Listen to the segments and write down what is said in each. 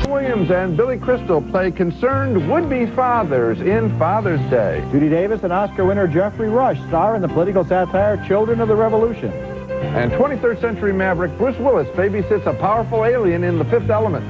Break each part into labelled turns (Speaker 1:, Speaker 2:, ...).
Speaker 1: Williams and Billy Crystal play concerned would-be fathers in Father's Day.
Speaker 2: Judy Davis and Oscar winner Jeffrey Rush star in the political satire Children of the Revolution.
Speaker 1: And 23rd century maverick Bruce Willis babysits a powerful alien in The Fifth Element.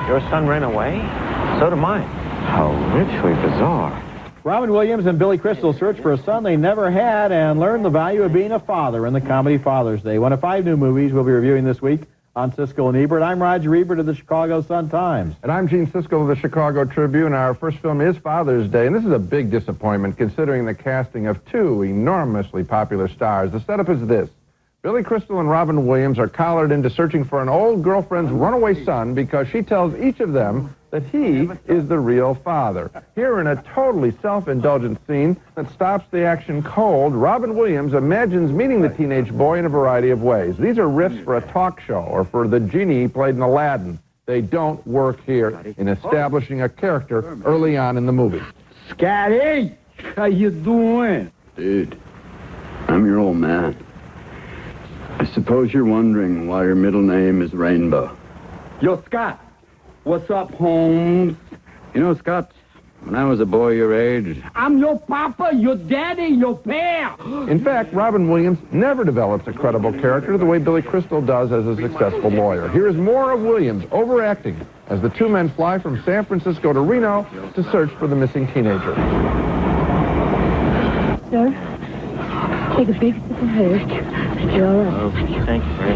Speaker 3: Your son ran away? So did mine. How richly bizarre.
Speaker 2: Robin Williams and Billy Crystal search for a son they never had and learn the value of being a father in the comedy Father's Day. One of 5 new movies we'll be reviewing this week on Siskel and Ebert. I'm Roger Ebert of the Chicago Sun-Times.
Speaker 1: And I'm Gene Siskel of the Chicago Tribune. Our first film is Father's Day, and this is a big disappointment considering the casting of 2 enormously popular stars. The setup is this. Billy Crystal and Robin Williams are collared into searching for an old girlfriend's runaway son because she tells each of them that he is the real father. Here in a totally self-indulgent scene that stops the action cold, Robin Williams imagines meeting the teenage boy in a variety of ways. These are riffs for a talk show or for the genie he played in Aladdin. They don't work here in establishing a character early on in the movie.
Speaker 4: Scotty, how you doing?
Speaker 5: Dude, I'm your old man. I suppose you're wondering why your middle name is Rainbow.
Speaker 4: Yo, Scott, what's up, Holmes?
Speaker 5: You know, Scott, when I was a boy your age...
Speaker 4: I'm your papa, your daddy, your pal.
Speaker 1: In fact, Robin Williams never develops a credible character the way Billy Crystal does as a successful lawyer. Here is more of Williams overacting as the 2 men fly from San Francisco to Reno to search for the missing teenager.
Speaker 6: Sir, take a big sip of hair. You're all right.
Speaker 3: Oh, thank you very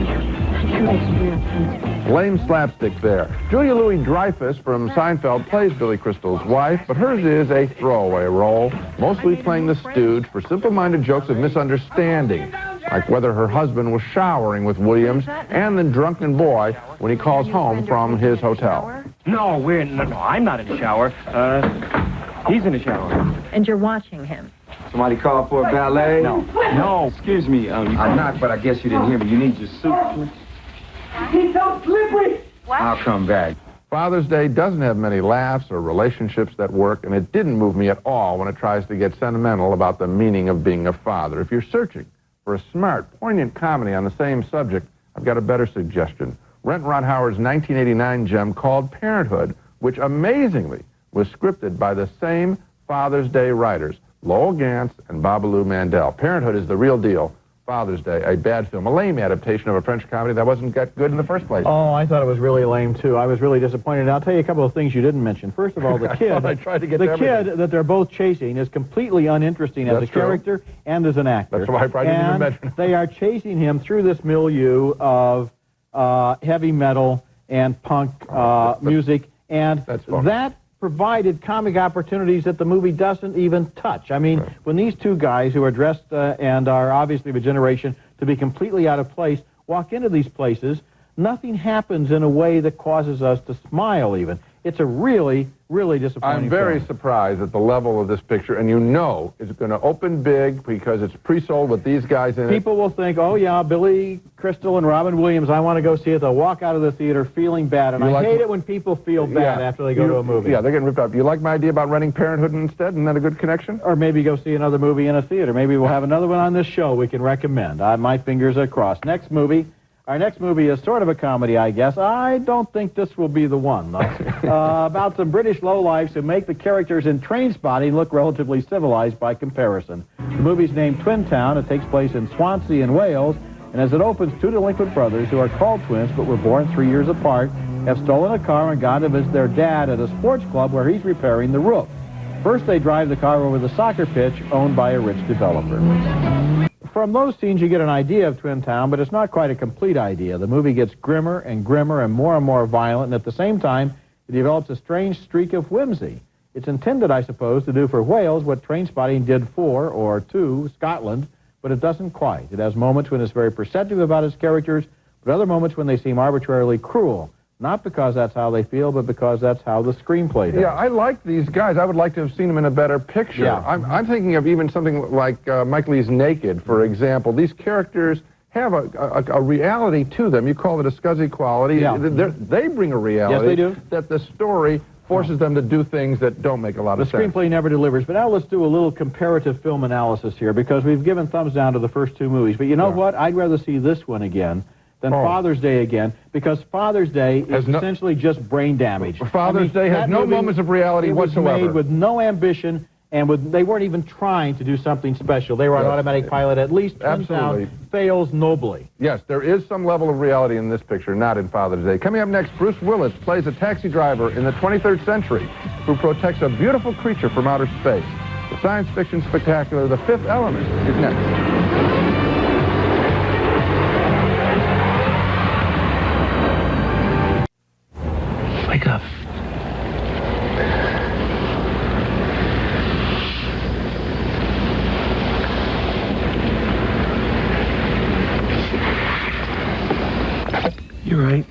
Speaker 3: much.
Speaker 1: Lame slapstick there. Julia Louis-Dreyfus from Seinfeld plays Billy Crystal's wife, but hers is a throwaway role, mostly playing the stooge for simple-minded jokes of misunderstanding, like whether her husband was showering with Williams and the drunken boy when he calls home from his hotel.
Speaker 3: No, I'm not in the shower. He's in the shower.
Speaker 6: And you're watching him.
Speaker 7: Somebody called for a ballet?
Speaker 3: No.
Speaker 7: Excuse me, I knocked, but I guess you didn't hear me. You need your suit, please?
Speaker 4: He's so slippery.
Speaker 7: I'll come back.
Speaker 1: Father's Day doesn't have many laughs or relationships that work, and it didn't move me at all when it tries to get sentimental about the meaning of being a father. If you're searching for a smart, poignant comedy on the same subject, I've got a better suggestion. Rent Ron Howard's 1989 gem called Parenthood, which amazingly was scripted by the same Father's Day writers, Lowell Gantz and Babaloo Mandel. Parenthood is the real deal. Father's Day, a bad film, a lame adaptation of a French comedy that wasn't that good in the first place.
Speaker 2: Oh, I thought it was really lame, too. I was really disappointed. I'll tell you a couple of things you didn't mention. First of all, the kid,
Speaker 1: I tried to get
Speaker 2: the kid that they're both chasing is completely uninteresting as a character and as an actor.
Speaker 1: That's why I probably didn't even mention it.
Speaker 2: They are chasing him through this milieu of heavy metal and punk music, and that provided comic opportunities that the movie doesn't even touch. I mean, when these 2 guys who are dressed and are obviously of a generation to be completely out of place walk into these places, nothing happens in a way that causes us to smile even. It's a really, really disappointing
Speaker 1: I'm very
Speaker 2: film.
Speaker 1: surprised at the level of this picture, and you know it's going to open big because it's pre-sold with these guys in it.
Speaker 2: People will think, oh, yeah, Billy Crystal and Robin Williams, I want to go see it. They'll walk out of the theater feeling bad, and I hate it when people feel bad after they go to a movie.
Speaker 1: Yeah, they're getting ripped off. You like my idea about renting Parenthood instead? Isn't that a good connection?
Speaker 2: Or maybe go see another movie in a theater. Maybe we'll have another one on this show we can recommend. My fingers are crossed. Our next movie is sort of a comedy, I guess. I don't think this will be the one, though. About some British lowlifes who make the characters in Trainspotting look relatively civilized by comparison. The movie's named Twin Town. It takes place in Swansea in Wales, and as it opens, 2 delinquent brothers who are called twins but were born 3 years apart have stolen a car and gone to visit their dad at a sports club where he's repairing the roof. First, they drive the car over the soccer pitch owned by a rich developer. From those scenes, you get an idea of Twin Town, but it's not quite a complete idea. The movie gets grimmer and grimmer and more violent, and at the same time, it develops a strange streak of whimsy. It's intended, I suppose, to do for Wales what Trainspotting did for, or to, Scotland, but it doesn't quite. It has moments when it's very perceptive about its characters, but other moments when they seem arbitrarily cruel. Not because that's how they feel, but because that's how the screenplay does.
Speaker 1: Yeah, I like these guys. I would like to have seen them in a better picture.
Speaker 2: Yeah.
Speaker 1: I'm thinking of even something like Mike Leigh's Naked, for example. These characters have a reality to them. You call it a scuzzy quality.
Speaker 2: Yeah.
Speaker 1: They bring a reality.
Speaker 2: Yes, they do.
Speaker 1: That the story forces them to do things that don't make a lot of sense.
Speaker 2: The screenplay never delivers. But now let's do a little comparative film analysis here, because we've given thumbs down to the first two movies. But you know what? I'd rather see this one again than Father's Day again, because Father's Day is essentially just brain damage.
Speaker 1: Father's Day has no moments of reality whatsoever.
Speaker 2: It was made with no ambition, and they weren't even trying to do something special. They were on automatic pilot. At least turns out fails nobly.
Speaker 1: Yes, there is some level of reality in this picture, not in Father's Day. Coming up next, Bruce Willis plays a taxi driver in the 23rd century who protects a beautiful creature from outer space. The science fiction spectacular The Fifth Element is next.
Speaker 8: Wake up.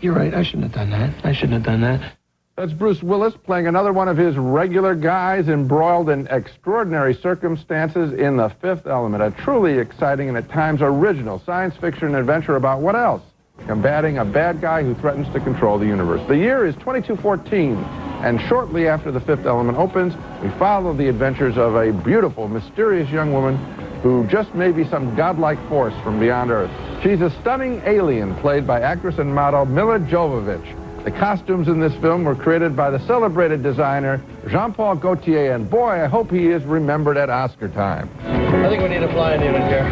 Speaker 8: You're right. I shouldn't have done that.
Speaker 1: That's Bruce Willis playing another one of his regular guys embroiled in extraordinary circumstances in The Fifth Element. A truly exciting and at times original science fiction adventure about what else? Combating a bad guy who threatens to control the universe. The year is 2214, and shortly after The Fifth Element opens, we follow the adventures of a beautiful, mysterious young woman who just may be some godlike force from beyond Earth. She's a stunning alien played by actress and model Milla Jovovich. The costumes in this film were created by the celebrated designer Jean-Paul Gaultier, and boy, I hope he is remembered at Oscar time.
Speaker 8: I think we need a flying unit here.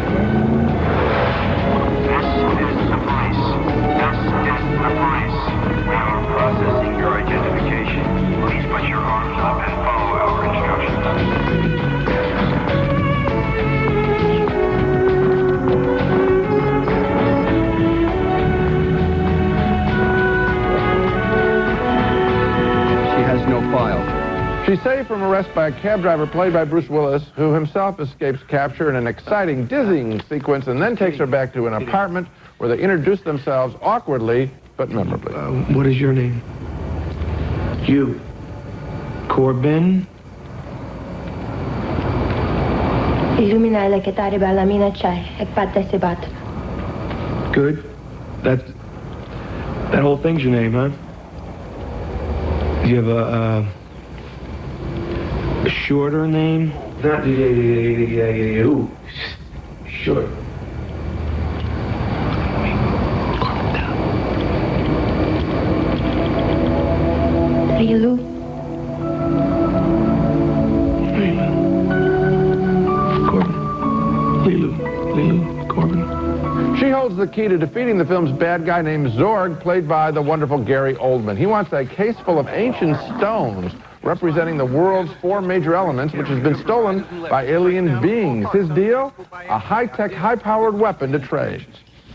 Speaker 9: We are processing your identification. Please put your arms up and follow our instructions.
Speaker 4: She has no file.
Speaker 1: She's saved from arrest by a cab driver played by Bruce Willis, who himself escapes capture in an exciting, dizzying sequence, and then takes her back to an apartment where they introduce themselves awkwardly but memorably.
Speaker 8: What is your name? You. Corbin?
Speaker 6: Illuminare che tare bella mina c'hai, e fatta se bat.
Speaker 8: Good. That whole thing's your name, huh? Do you have a shorter name? Not ooh, short.
Speaker 6: Lilu.
Speaker 8: Lilu Corbin.
Speaker 1: She holds the key to defeating the film's bad guy named Zorg, played by the wonderful Gary Oldman. He wants a case full of ancient stones representing the world's 4 major elements, which has been stolen by alien beings. His deal? A high-tech, high-powered weapon to trade.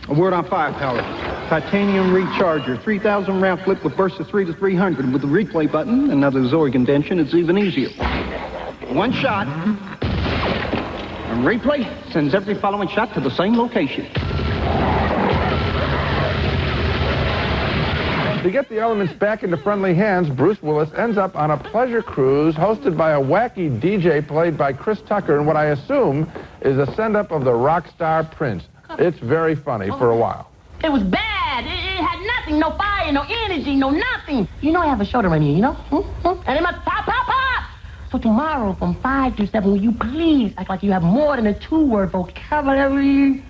Speaker 10: A word on firepower. Titanium recharger, 3,000 round clip with burst of 3 to 300. With the replay button, another Zorg indention, it's even easier. One shot, and replay sends every following shot to the same location.
Speaker 1: To get the elements back into friendly hands, Bruce Willis ends up on a pleasure cruise hosted by a wacky DJ played by Chris Tucker in what I assume is a send-up of the rock star Prince. It's very funny for a while.
Speaker 11: It was bad. It had nothing, no fire, no energy, no nothing. You know I have a show to run here, you know? And it must pop, pop, pop. So tomorrow from 5 to 7, will you please act like you have more than a 2-word vocabulary?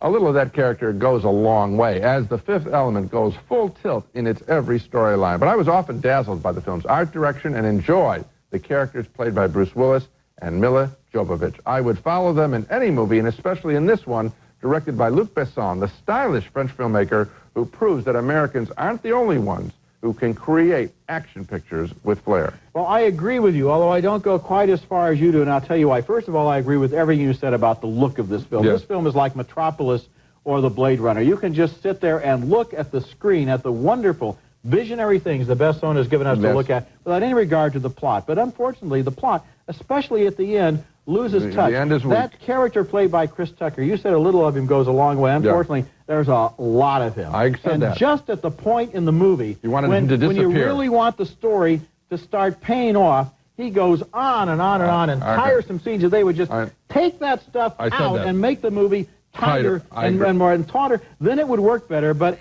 Speaker 1: A little of that character goes a long way, as The Fifth Element goes full tilt in its every storyline. But I was often dazzled by the film's art direction and enjoyed the characters played by Bruce Willis and Milla Jovovich. I would follow them in any movie, and especially in this one, directed by Luc Besson, the stylish French filmmaker who proves that Americans aren't the only ones who can create action pictures with flair.
Speaker 2: Well, I agree with you, although I don't go quite as far as you do, and I'll tell you why. First of all, I agree with everything you said about the look of this film.
Speaker 1: Yes.
Speaker 2: This film is like Metropolis or The Blade Runner. You can just sit there and look at the screen, at the wonderful, visionary things the Besson has given us to look at without any regard to the plot. But unfortunately, the plot, especially at the end, loses touch.
Speaker 1: The end is weak.
Speaker 2: That character played by Chris Tucker, you said a little of him goes a long way. Unfortunately, there's a lot of him.
Speaker 1: I said that.
Speaker 2: And just at the point in the movie,
Speaker 1: you wanted him to disappear.
Speaker 2: When you really want the story to start paying off, he goes on and on and on, and tiresome scenes that they would just take that stuff out and make the movie tighter and more and tauter. Then it would work better, but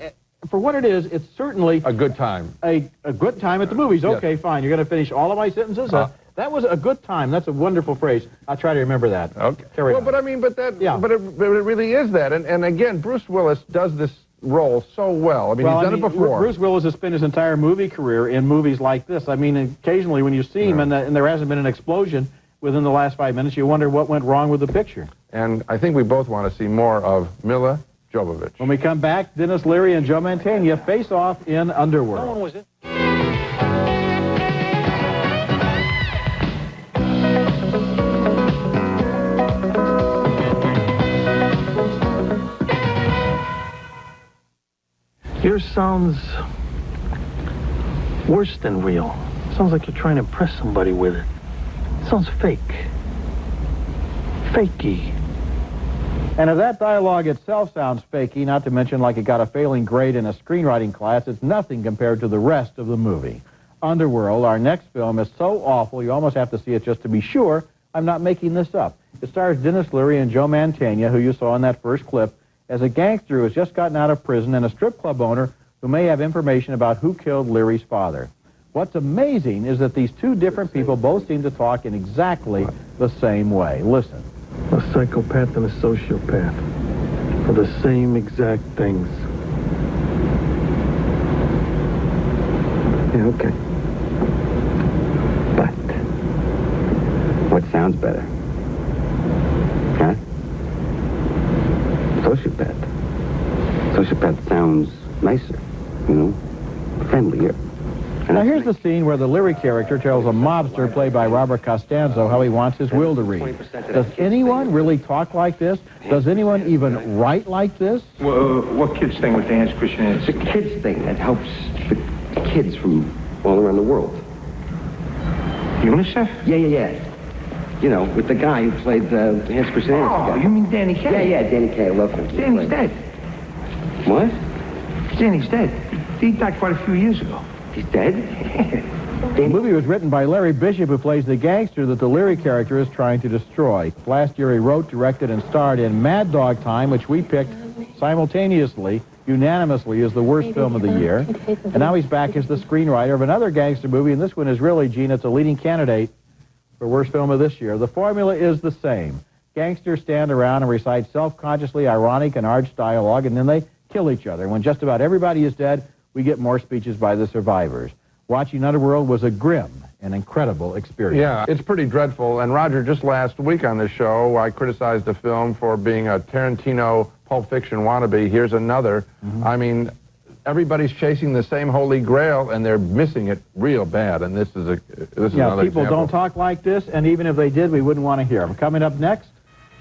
Speaker 2: for what it is, it's certainly
Speaker 1: a good time.
Speaker 2: A good time at the movies.
Speaker 1: Yes.
Speaker 2: Okay, fine. You're going to finish all of my sentences? That was a good time. That's a wonderful phrase. I'll try to remember that.
Speaker 1: Okay.
Speaker 2: Carry on.
Speaker 1: But I mean, but it really is that. And again, Bruce Willis does this role so well. I mean, he's done it before.
Speaker 2: Bruce Willis has spent his entire movie career in movies like this. I mean, occasionally when you see him and there hasn't been an explosion within the last 5 minutes, you wonder what went wrong with the picture.
Speaker 1: And I think we both want to see more of Milla Jovovich.
Speaker 2: When we come back, Dennis Leary and Joe Mantegna face off in Underworld.
Speaker 3: No one was in.
Speaker 12: Yours sounds worse than real. Sounds like you're trying to impress somebody with it. Sounds fake. Fakey.
Speaker 2: And if that dialogue itself sounds fakey, not to mention like it got a failing grade in a screenwriting class, it's nothing compared to the rest of the movie. Underworld, our next film, is so awful you almost have to see it just to be sure I'm not making this up. It stars Dennis Leary and Joe Mantegna, who you saw in that first clip, as a gangster who has just gotten out of prison and a strip club owner who may have information about who killed Leary's father. What's amazing is that these two different people both seem to talk in exactly the same way. Listen.
Speaker 12: A psychopath and a sociopath are the same exact things.
Speaker 5: Yeah, okay. But what sounds better? Huh? Sociopath. Sociopath sounds nicer, you know, friendlier.
Speaker 2: Now here's the scene where the Leary character tells a mobster played by Robert Costanzo how he wants his will to read. Does anyone really talk like this? Does anyone even write like this?
Speaker 7: Well, what kids thing with the Hans Christian is?
Speaker 5: It's a kids thing that helps the kids from all around the world.
Speaker 7: UNICEF?
Speaker 5: Yeah. You know, with the guy who played the Hans Christian Andersen guy.
Speaker 7: You mean Danny Kaye?
Speaker 5: Yeah, Danny Kaye. I love him.
Speaker 7: Danny's dead.
Speaker 5: What?
Speaker 7: Danny's dead. He died quite a few years ago.
Speaker 5: He's dead?
Speaker 2: The movie was written by Larry Bishop, who plays the gangster that the Leary character is trying to destroy. Last year he wrote, directed, and starred in Mad Dog Time, which we picked simultaneously, unanimously, as the worst film of the year. And now he's back as the screenwriter of another gangster movie, and this one is really, Gene, it's a leading candidate for worst film of this year. The formula is the same. Gangsters stand around and recite self-consciously ironic and arch dialogue, and then they kill each other. When just about everybody is dead, we get more speeches by the survivors. Watching Underworld was a grim and incredible experience.
Speaker 1: Yeah, it's pretty dreadful. And Roger, just last week on the show, I criticized the film for being a Tarantino Pulp Fiction wannabe. Here's another. I mean, everybody's chasing the same holy grail, and they're missing it real bad. And this is another
Speaker 2: people
Speaker 1: example.
Speaker 2: don't talk like this, and even if they did, we wouldn't want to hear them. Coming up next,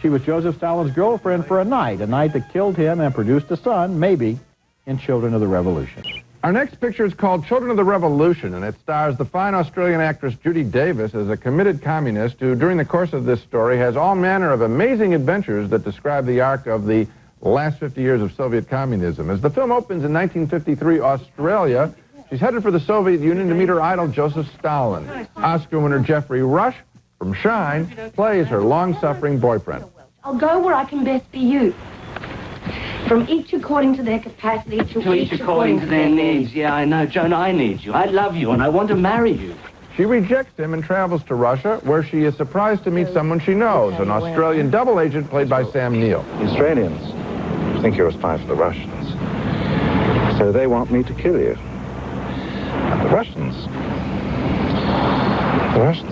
Speaker 2: she was Joseph Stalin's girlfriend for a night that killed him and produced a son, maybe, in Children of the Revolution.
Speaker 1: Our next picture is called Children of the Revolution, and it stars the fine Australian actress Judy Davis as a committed communist who, during the course of this story, has all manner of amazing adventures that describe the arc of the last 50 years of Soviet communism. As the film opens in 1953 Australia, she's headed for the Soviet Union to meet her idol Joseph Stalin. Oscar winner Jeffrey Rush from Shine plays her long-suffering boyfriend.
Speaker 6: I'll go where I can best be used. From each according to their capacity,
Speaker 13: to each according to their needs. Yeah, I know, Joan, I need you. I love you, and I want to marry you.
Speaker 1: She rejects him and travels to Russia, where she is surprised to meet someone she knows, an Australian double agent played by Sam Neill.
Speaker 14: The Australians think you're a spy for the Russians, so they want me to kill you. And the Russians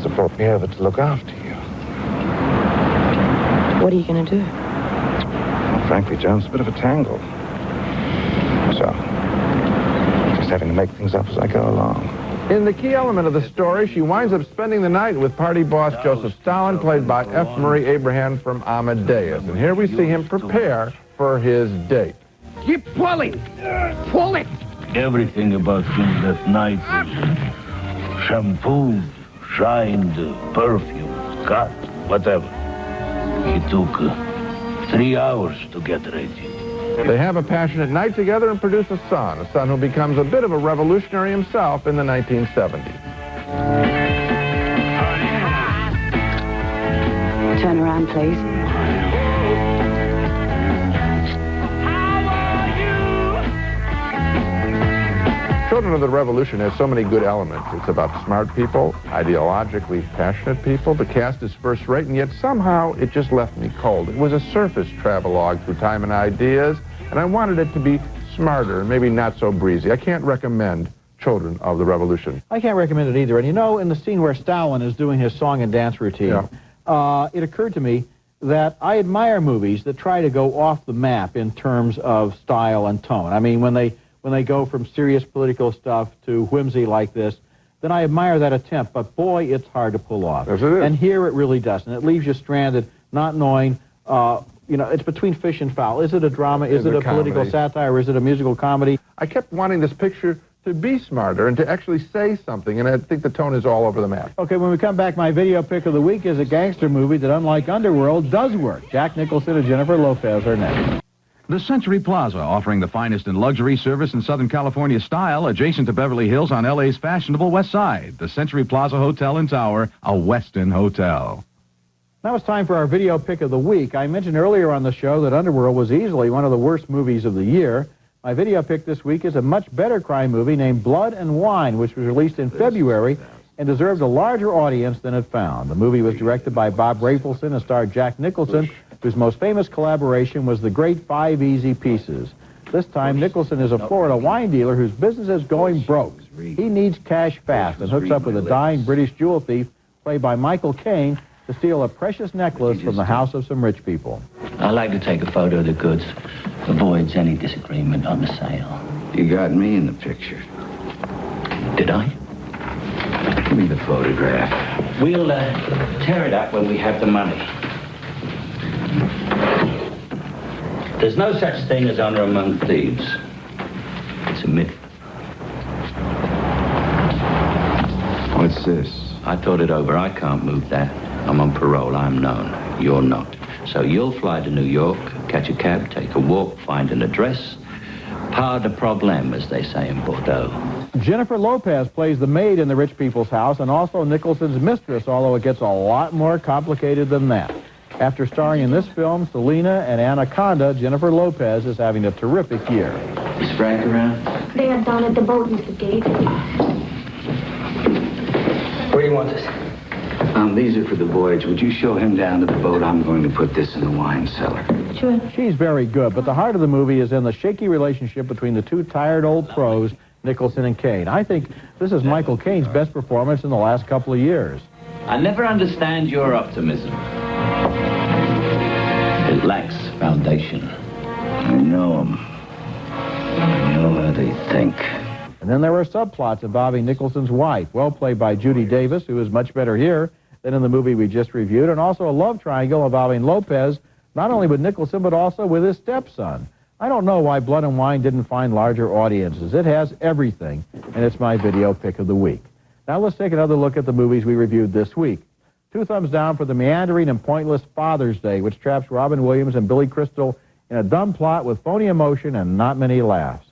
Speaker 14: have brought me over to look after you.
Speaker 6: What are you going to do?
Speaker 14: Well, frankly, Joan, it's a bit of a tangle. So, just having to make things up as I go along.
Speaker 1: In the key element of the story, she winds up spending the night with party boss Joseph Stalin, played by F. Murray Abraham from Amadeus. And here we see him prepare for his date.
Speaker 13: Keep pulling! Pull it!
Speaker 15: Everything about him that night was shampooed, shined, perfumed, cut, whatever. He took 3 hours to get ready.
Speaker 1: They have a passionate night together and produce a son who becomes a bit of a revolutionary himself in the 1970s.
Speaker 6: Turn around, please.
Speaker 1: Children of the Revolution has so many good elements. It's about smart people, ideologically passionate people. The cast is first-rate, and yet somehow it just left me cold. It was a surface travelogue through time and ideas, and I wanted it to be smarter and maybe not so breezy. I can't recommend Children of the Revolution.
Speaker 2: I can't recommend it either. And you know, in the scene where Stalin is doing his song and dance routine, it occurred to me that I admire movies that try to go off the map in terms of style and tone. I mean, when they go from serious political stuff to whimsy like this, then I admire that attempt. But boy, it's hard to pull off.
Speaker 1: Yes, it is.
Speaker 2: And here it really doesn't. It leaves you stranded, not knowing, you know, it's between fish and fowl. Is it a drama? Is it a political satire? Or is it a musical comedy?
Speaker 1: I kept wanting this picture to be smarter and to actually say something, and I think the tone is all over the map.
Speaker 2: Okay, when we come back, my video pick of the week is a gangster movie that, unlike Underworld, does work. Jack Nicholson and Jennifer Lopez are next.
Speaker 16: The Century Plaza, offering the finest in luxury service in Southern California style, adjacent to Beverly Hills on LA's fashionable West Side. The Century Plaza Hotel and Tower, a Westin hotel.
Speaker 2: Now it's time for our video pick of the week. I mentioned earlier on the show that Underworld was easily one of the worst movies of the year. My video pick this week is a much better crime movie named Blood and Wine, which was released in February and deserved a larger audience than it found. The movie was directed by Bob Rafelson and starred Jack Nicholson, whose most famous collaboration was the great 5 Easy Pieces. This time, Nicholson is a Florida wine dealer whose business is going broke. He needs cash fast and hooks up with a dying British jewel thief, played by Michael Caine, to steal a precious necklace from the house of some rich people.
Speaker 13: I like to take a photo of the goods. Avoids any disagreement on the sale.
Speaker 5: You got me in the picture.
Speaker 13: Did I?
Speaker 5: Give me the photograph.
Speaker 13: We'll tear it up when we have the money. There's no such thing as honor among thieves. It's a myth.
Speaker 5: What's this?
Speaker 13: I thought it over. I can't move that. I'm on parole. I'm known. You're not. So you'll fly to New York, catch a cab, take a walk, find an address. Pas de problème, as they say in Bordeaux.
Speaker 2: Jennifer Lopez plays the maid in the rich people's house and also Nicholson's mistress, although it gets a lot more complicated than that. After starring in this film, Selena and Anaconda, Jennifer Lopez is having a terrific year.
Speaker 13: Is Frank around?
Speaker 6: They are down at the boat, Mr. Gates.
Speaker 13: Where do you want this?
Speaker 5: These are for the voyage. Would you show him down to the boat? I'm going to put this in the wine cellar.
Speaker 6: Sure.
Speaker 2: She's very good, but the heart of the movie is in the shaky relationship between the two tired old pros, Nicholson and Caine. I think this is Michael Caine's best performance in the last couple of years.
Speaker 13: I never understand your optimism. It lacks foundation.
Speaker 5: I know them. I know how they think.
Speaker 2: And then there were subplots involving Nicholson's wife, well played by Judy Davis, who is much better here than in the movie we just reviewed, and also a love triangle involving Lopez, not only with Nicholson, but also with his stepson. I don't know why Blood and Wine didn't find larger audiences. It has everything, and it's my video pick of the week. Now let's take another look at the movies we reviewed this week. 2 thumbs down for the meandering and pointless Father's Day, which traps Robin Williams and Billy Crystal in a dumb plot with phony emotion and not many laughs.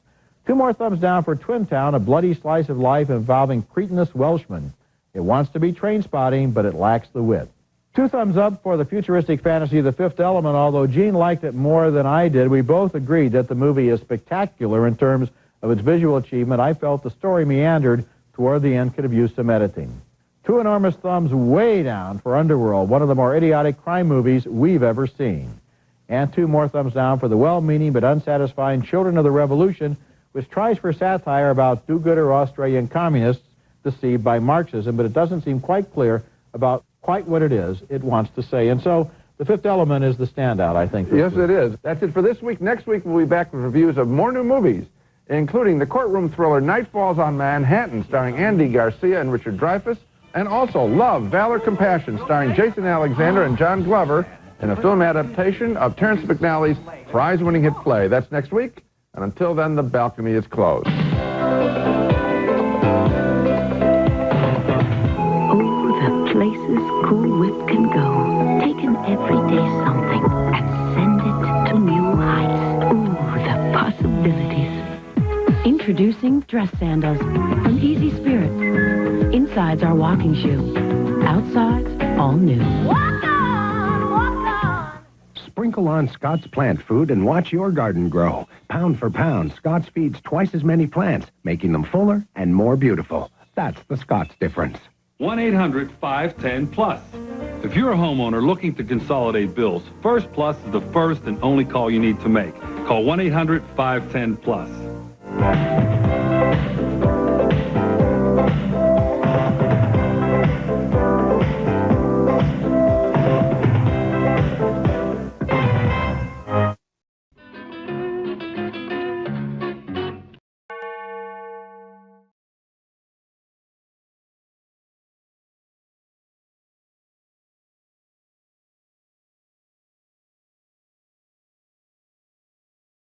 Speaker 2: 2 more thumbs down for Twin Town, a bloody slice of life involving cretinous Welshmen. It wants to be train spotting, but it lacks the wit. 2 thumbs up for the futuristic fantasy The Fifth Element. Although Gene liked it more than I did, we both agreed that the movie is spectacular in terms of its visual achievement. I felt the story meandered toward the end, could have used some editing. 2 enormous thumbs way down for Underworld, one of the more idiotic crime movies we've ever seen. And 2 more thumbs down for the well-meaning but unsatisfying Children of the Revolution, which tries for satire about do-gooder Australian communists deceived by Marxism, but it doesn't seem quite clear about quite what it is it wants to say. And so The Fifth Element is the standout, I think.
Speaker 1: Yes, it is. That's it for this week. Next week, we'll be back with reviews of more new movies, including the courtroom thriller Night Falls on Manhattan, starring Andy Garcia and Richard Dreyfuss, and also Love, Valor, Compassion, starring Jason Alexander and John Glover, in a film adaptation of Terrence McNally's prize-winning hit play. That's next week, and until then, the balcony is closed.
Speaker 6: Oh, the places Cool Whip can go. Take an everyday Introducing dress sandals from Easy Spirit. Insides are walking shoe. Outsides, all new.
Speaker 17: Walk on, walk on. Sprinkle on Scott's plant food and watch your garden grow. Pound for pound, Scott's feeds twice as many plants, making them fuller and more beautiful. That's the Scott's difference.
Speaker 18: 1-800-510-PLUS. If you're a homeowner looking to consolidate bills, First Plus is the first and only call you need to make. Call 1-800-510-PLUS.